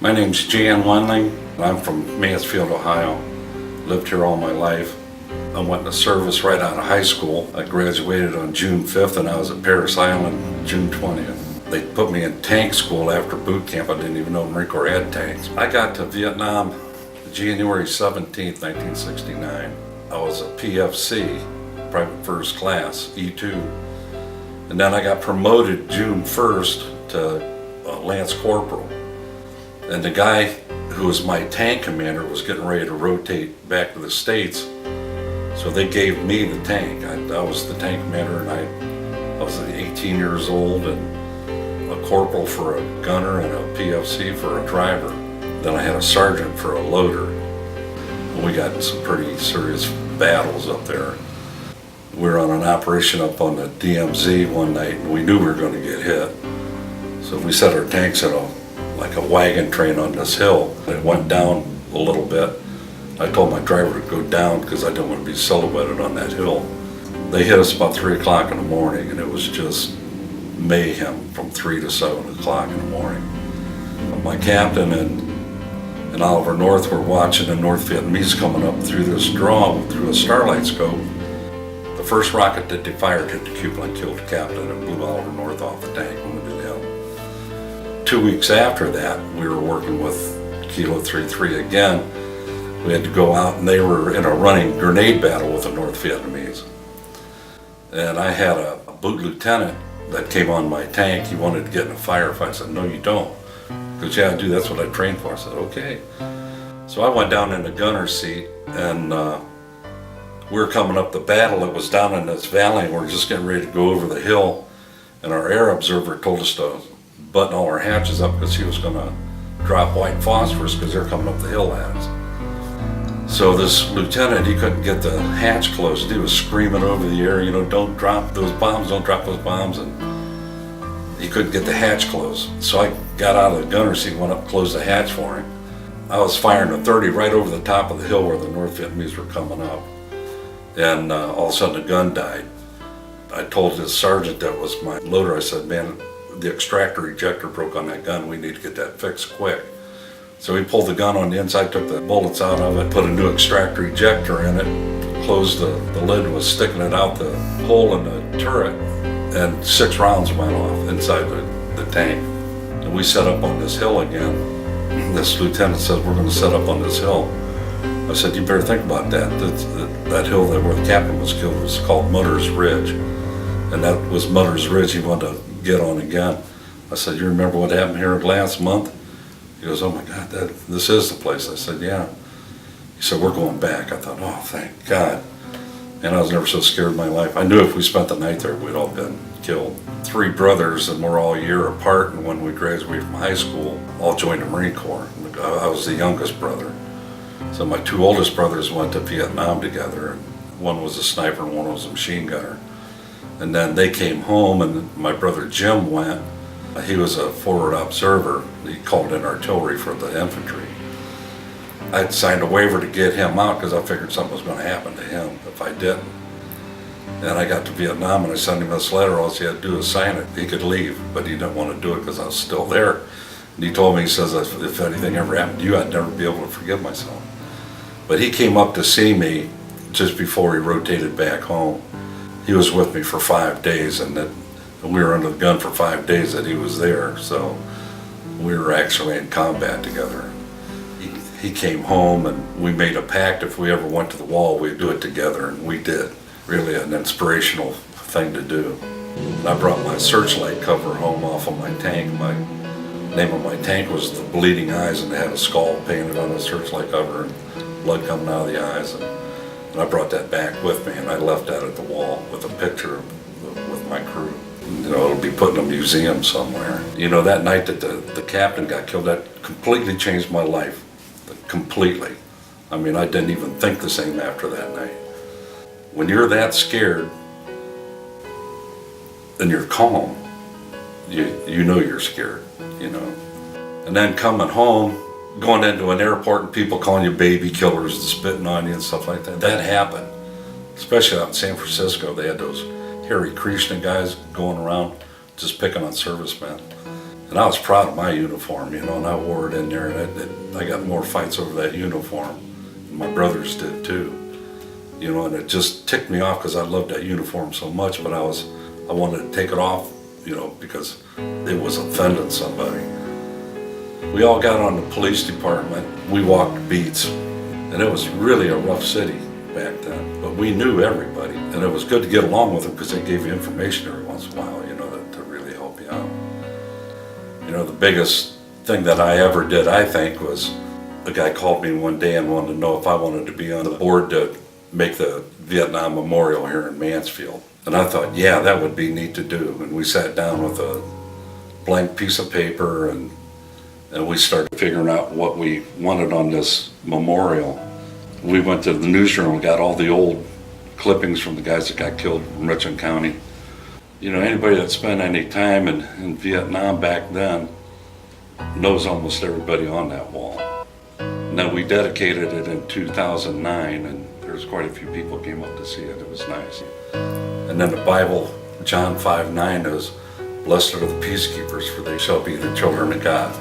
My name's Wendling. I'm from Mansfield, Ohio. Lived here all my life. I went into service right out of high school. I graduated on June 5th and I was at Parris Island June 20th. They put me in tank school after boot camp. I didn't even know Marine Corps had tanks. I got to Vietnam January 17th, 1969. I was a PFC, Private First Class, E2. And then I got promoted June 1st to Lance Corporal. And the guy who was my tank commander was getting ready to rotate back to the States. So they gave me the tank. I was the tank commander, and I was 18 years old and a corporal for a gunner and a PFC for a driver. Then I had a sergeant for a loader. We got in some pretty serious battles up there. We were on an operation up on the DMZ one night, and we knew we were going to get hit. So we set our tanks in like a wagon train on this hill. It went down a little bit. I told my driver to go down because I didn't want to be silhouetted on that hill. They hit us about 3 o'clock in the morning, and it was just mayhem from 3 to 7 o'clock in the morning. My captain and Oliver North were watching the North Vietnamese coming up through this draw through a starlight scope. The first rocket that they fired hit the cupola and killed the captain and blew Oliver North off the tank and wounded him. 2 weeks after that, we were working with Kilo 33 again. We had to go out, and they were in a running grenade battle with the North Vietnamese. And I had a boot lieutenant that came on my tank. He wanted to get in a firefight. I said, "No, you don't." He goes, "Yeah, I do. That's what I trained for." I said, "Okay." So I went down in the gunner's seat, and we were coming up the battle. It was down in this valley, and we were just getting ready to go over the hill. And our air observer told us to button all our hatches up because he was going to drop white phosphorus because they're coming up the hill at us. So this lieutenant, he couldn't get the hatch closed. He was screaming over the air, "Don't drop those bombs, don't drop those bombs." And he couldn't get the hatch closed. So I got out of the gunner's seat, went up and closed the hatch for him. I was firing a 30 right over the top of the hill where the North Vietnamese were coming up. And all of a sudden the gun died. I told this sergeant that was my loader, I said, "Man, the extractor ejector broke on that gun. We need to get that fixed quick." So he pulled the gun on the inside, took the bullets out of it, put a new extractor ejector in it, closed the lid, was sticking it out the hole in the turret, and 6 rounds went off inside the tank. And we set up on this hill again. This lieutenant said, "We're going to set up on this hill." I said, "You better think about that. That hill where the captain was killed was called Mutter's Ridge. And that was Mutter's Ridge he wanted to get on again." I said, "You remember what happened here last month?" He goes, "Oh my God, this is the place." I said, "Yeah." He said, "We're going back." I thought, "Oh, thank God." And I was never so scared in my life. I knew if we spent the night there, we'd all been killed. 3 brothers, and we're all a year apart, and when we graduated from high school, all joined the Marine Corps. I was the youngest brother. So my 2 oldest brothers went to Vietnam together. One was a sniper and one was a machine gunner. And then they came home, and my brother Jim went. He was a forward observer. He called in artillery for the infantry. I'd signed a waiver to get him out because I figured something was going to happen to him if I didn't. And I got to Vietnam and I sent him this letter. All he had to do was sign it. He could leave, but he didn't want to do it because I was still there. And he told me, he says, "If anything ever happened to you, I'd never be able to forgive myself." But he came up to see me just before he rotated back home. He was with me for 5 days, and we were under the gun for 5 days that he was there. So we were actually in combat together. He came home, and we made a pact if we ever went to the wall, we'd do it together, and we did. Really an inspirational thing to do. And I brought my searchlight cover home off of my tank. My name of my tank was the Bleeding Eyes, and it had a skull painted on the searchlight cover and blood coming out of the eyes. And I brought that back with me, and I left that at the wall with a picture with my crew. It'll be put in a museum somewhere. That night that the captain got killed, that completely changed my life. Completely. I mean, I didn't even think the same after that night. When you're that scared and you're calm, you know you're scared, And then coming home, going into an airport and people calling you baby killers and spitting on you and stuff like that. That happened, especially out in San Francisco. They had those Harry Krishna guys going around just picking on servicemen. And I was proud of my uniform, you know, and I wore it in there, and I got more fights over that uniform, and my brothers did too. You know, and it just ticked me off because I loved that uniform so much, but I wanted to take it off, you know, because it was offending somebody. We all got on the police department. We walked beats, and it was really a rough city back then, but we knew everybody, and it was good to get along with them because they gave you information every once in a while, you know, to really help you out. You know, the biggest thing that I ever did, I think, was a guy called me one day and wanted to know if I wanted to be on the board to make the Vietnam Memorial here in Mansfield. And I thought, yeah, that would be neat to do. And we sat down with a blank piece of paper and we started figuring out what we wanted on this memorial. We went to the newsroom and got all the old clippings from the guys that got killed in Richland County. You know, anybody that spent any time in Vietnam back then knows almost everybody on that wall. And then we dedicated it in 2009, and there's quite a few people came up to see it. It was nice. And then the Bible, John 5:9 is, "Blessed are the peacekeepers, for they shall be the children of God."